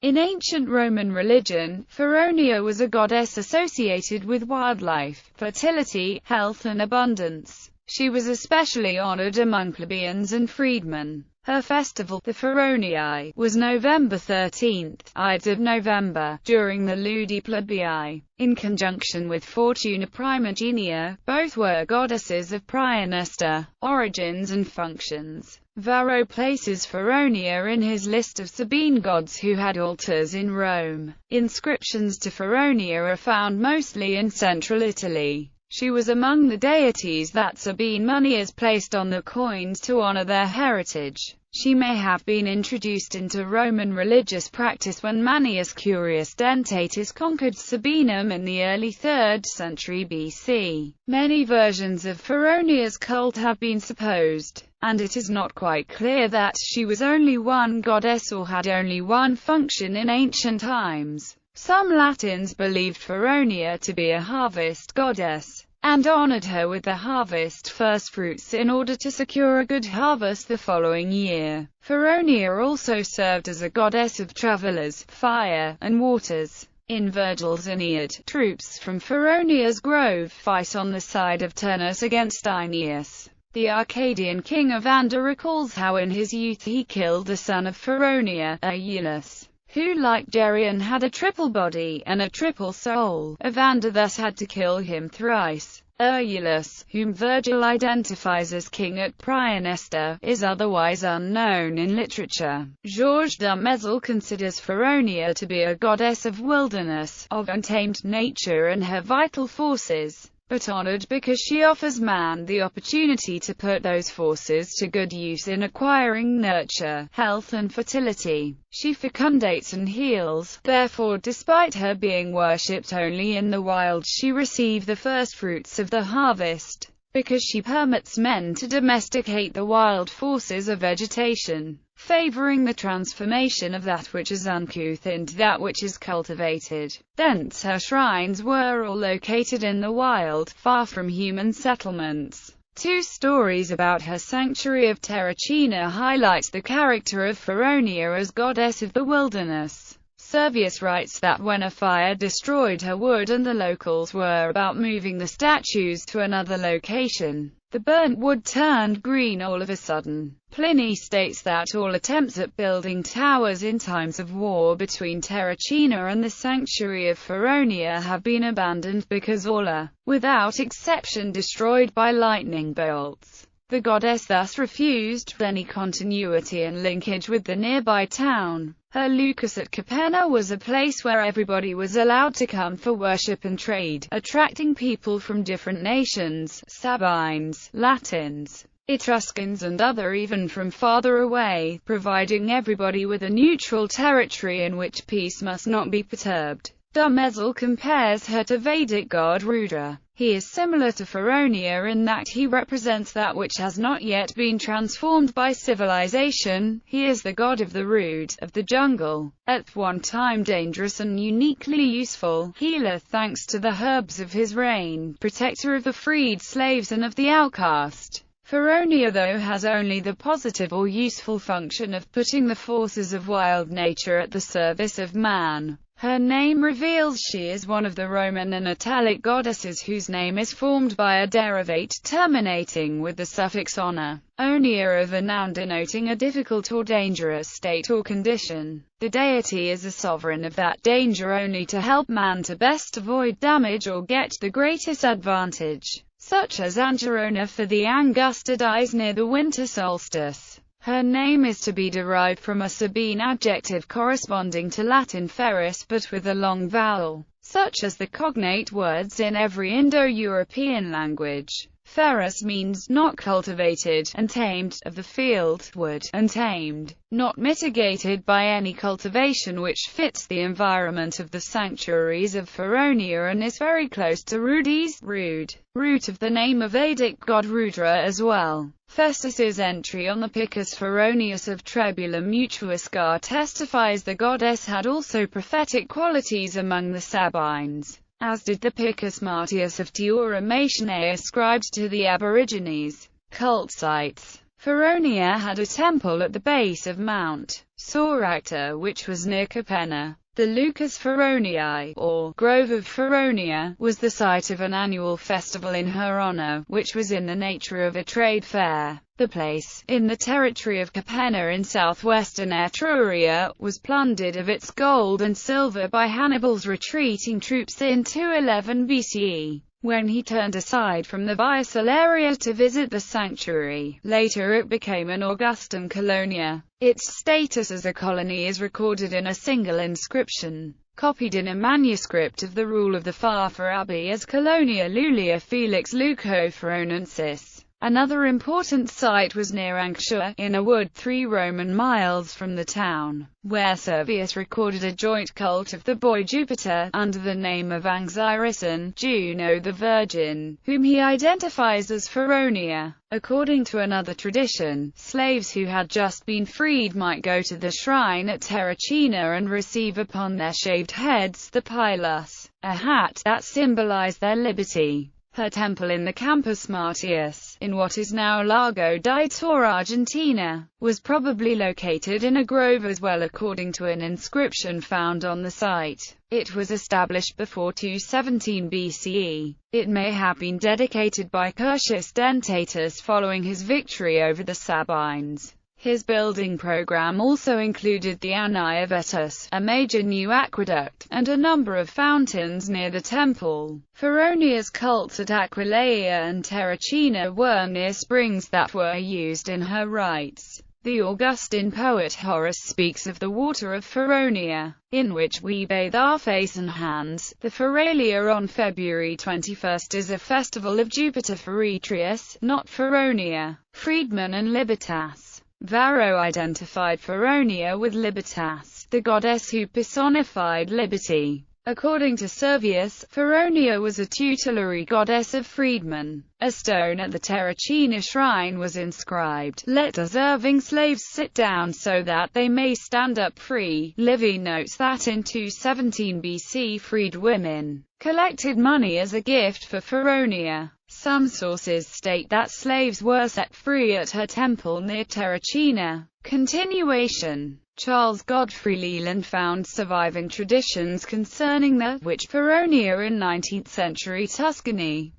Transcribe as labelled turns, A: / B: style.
A: In ancient Roman religion, Feronia was a goddess associated with wildlife, fertility, health and abundance. She was especially honored among plebeians and freedmen. Her festival, the Feroniae, was November 13th, Ides of November, during the Ludi Plebii. In conjunction with Fortuna Primigenia, both were goddesses of Praenester, origins and functions. Varro places Feronia in his list of Sabine gods who had altars in Rome. Inscriptions to Feronia are found mostly in central Italy. She was among the deities that Sabine money is placed on the coins to honor their heritage. She may have been introduced into Roman religious practice when Manius Curius Dentatus conquered Sabinum in the early 3rd century BC. Many versions of Feronia's cult have been supposed, and it is not quite clear that she was only one goddess or had only one function in ancient times. Some Latins believed Feronia to be a harvest goddess, and honored her with the harvest firstfruits in order to secure a good harvest the following year. Feronia also served as a goddess of travelers, fire, and waters. In Virgil's Aeneid, troops from Feronia's grove fight on the side of Turnus against Aeneas. The Arcadian king Evander recalls how in his youth he killed the son of Feronia, Euryalus, who like Geryon had a triple body and a triple soul. Evander thus had to kill him thrice. Euryalus, whom Virgil identifies as king at Praenester, is otherwise unknown in literature. Georges de Mézel considers Feronia to be a goddess of wilderness, of untamed nature and her vital forces, but honored because she offers man the opportunity to put those forces to good use in acquiring nurture, health and fertility. She fecundates and heals, therefore despite her being worshipped only in the wild she receives the first fruits of the harvest, because she permits men to domesticate the wild forces of vegetation, favoring the transformation of that which is uncouth into that which is cultivated. Thence her shrines were all located in the wild, far from human settlements. Two stories about her sanctuary of Terracina highlight the character of Feronia as goddess of the wilderness. Servius writes that when a fire destroyed her wood and the locals were about moving the statues to another location, the burnt wood turned green all of a sudden. Pliny states that all attempts at building towers in times of war between Terracina and the sanctuary of Feronia have been abandoned because all are, without exception, destroyed by lightning bolts. The goddess thus refused any continuity and linkage with the nearby town. Her lucus at Capenna was a place where everybody was allowed to come for worship and trade, attracting people from different nations, Sabines, Latins, Etruscans and other even from farther away, providing everybody with a neutral territory in which peace must not be perturbed. De Mézel compares her to Vedic god Rudra. He is similar to Feronia in that he represents that which has not yet been transformed by civilization. He is the god of the rude, of the jungle, at one time dangerous and uniquely useful, healer thanks to the herbs of his reign, protector of the freed slaves and of the outcast. Feronia though has only the positive or useful function of putting the forces of wild nature at the service of man. Her name reveals she is one of the Roman and Italic goddesses whose name is formed by a derivate terminating with the suffix "ona", onia of a noun denoting a difficult or dangerous state or condition. The deity is a sovereign of that danger only to help man to best avoid damage or get the greatest advantage, such as Angerona for the Angustides near the winter solstice. Her name is to be derived from a Sabine adjective corresponding to Latin ferus but with a long vowel, such as the cognate words in every Indo-European language. Ferus means not cultivated, and tamed, of the field, wood, and tamed, not mitigated by any cultivation, which fits the environment of the sanctuaries of Feronia and is very close to Rudi's root of the name of Vedic god Rudra as well. Festus's entry on the Picus Feronius of Trebulum Mutuuscar testifies the goddess had also prophetic qualities among the Sabines, as did the Picus Martius of Tiura Macinae ascribed to the Aborigines. Cult sites. Feronia had a temple at the base of Mount Soracta, which was near Capenna. The Lucus Feroniae, or Grove of Feronia, was the site of an annual festival in her honor, which was in the nature of a trade fair. The place, in the territory of Capenna in southwestern Etruria, was plundered of its gold and silver by Hannibal's retreating troops in 211 BCE. When he turned aside from the Via Salaria to visit the sanctuary. Later it became an Augustan colonia. Its status as a colony is recorded in a single inscription, copied in a manuscript of the rule of the Fafa Abbey as Colonia Lulia Felix Luco Feronensis. Another important site was near Anxua, in a wood 3 Roman miles from the town, where Servius recorded a joint cult of the boy Jupiter, under the name of Anxirison, Juno the Virgin, whom he identifies as Feronia. According to another tradition, slaves who had just been freed might go to the shrine at Terracina and receive upon their shaved heads the pilus, a hat that symbolized their liberty. Her temple in the Campus Martius, in what is now Lago di Tor, Argentina, was probably located in a grove as well, according to an inscription found on the site. It was established before 217 BCE. It may have been dedicated by Curtius Dentatus following his victory over the Sabines. His building program also included the Annae Vetus, a major new aqueduct, and a number of fountains near the temple. Feronia's cults at Aquileia and Terracina were near springs that were used in her rites. The Augustan poet Horace speaks of the water of Feronia, in which we bathe our face and hands. The Feralia on February 21 is a festival of Jupiter Feretrius, not Feronia. Friedman and Libertas. Varro identified Feronia with Libertas, the goddess who personified liberty. According to Servius, Feronia was a tutelary goddess of freedmen. A stone at the Terracina shrine was inscribed, "Let deserving slaves sit down so that they may stand up free." Livy notes that in 217 BC freed women collected money as a gift for Feronia. Some sources state that slaves were set free at her temple near Terracina. Continuation. Charles Godfrey Leland found surviving traditions concerning the witch Feronia in 19th century Tuscany.